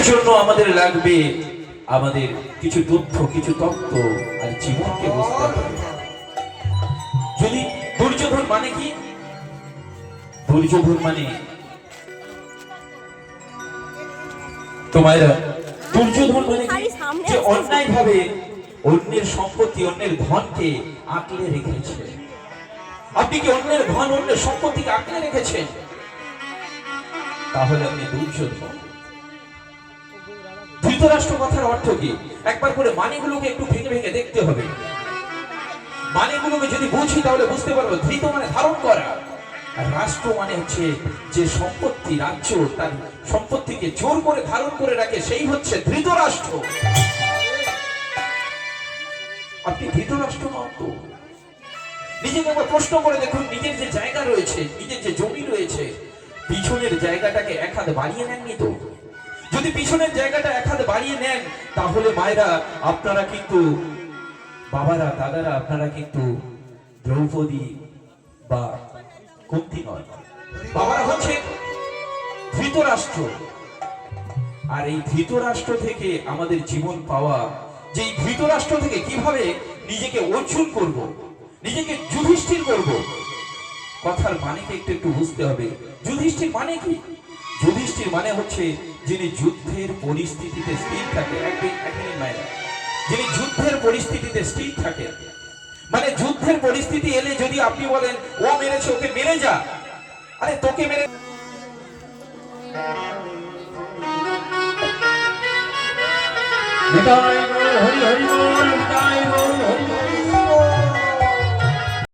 জন্য আমাদের লাগবে আমাদের কিছু তথ্য, কিছু তত্ত্ব আর জীবনকে বুঝতে হবে। যদি দুর্যোধন মানে কি? দুর্যোধন মানে তোমার দুর্যোধন মানে কি? যে অন্যায় ভাবে অন্যের সম্পত্তি, অন্যের ধনকে আঁকড়ে রেখেছে। আপনি কি অন্যের ধন, অন্যের সম্পত্তিকে আঁকড়ে রেখেছেন? তাহলে আপনি দুর্যোধন। ধৃতরাষ্ট্র কথার অর্থ কি? একবার করে মানেগুলোকে একটু ভেঙে ভেঙে দেখতে হবে। মানেগুলোকে যদি বুঝি তাহলে বুঝতে পারবো। ধৃত মানে ধারণ করা, আর রাষ্ট্র মানে হচ্ছে যে সম্পত্তি, রাজ্য তার সম্পত্তিকে জোর করে ধারণ করে রাখে, সেই হচ্ছে ধৃতরাষ্ট্র। আপনি ধৃতরাষ্ট্র নন তো? নিজেকে একবার প্রশ্ন করে দেখুন, নিজের যে জায়গা রয়েছে, নিজের যে জমি রয়েছে, পিছনের জায়গাটাকে এক হাত বাড়িয়ে নেননি তো? যদি পিছনের জায়গাটা এক হাত বাড়িয়ে নেন, তাহলে মায়েরা আপনারা কিন্তু, বাবারা, দাদারা, আপনারা কিন্তু দ্রৌপদী বা কুন্তি নয়, বাবারা হচ্ছে ধৃতরাষ্ট্র। আর এই ধৃতরাষ্ট্র থেকে আমাদের জীবন পাওয়া, যে ধৃতরাষ্ট্র থেকে কিভাবে নিজেকে অর্জুন করব, নিজেকে যুধিষ্ঠির করব, কথার মানেকে একটু একটু বুঝতে হবে। যুধিষ্ঠির মানে কি? যুধিষ্ঠির মানে হচ্ছে যিনি যুদ্ধের পরিস্থিতিতে স্থির থাকে। এক মিনিট মায়েরা, যিনি যুদ্ধের পরিস্থিতিতে স্থির থাকে, মানে যুদ্ধের পরিস্থিতি এলে যদি আপনি বলেন ও মেরেছে, ওকে মেরে যা, আরে তোকে মেরে হরি হরি বল।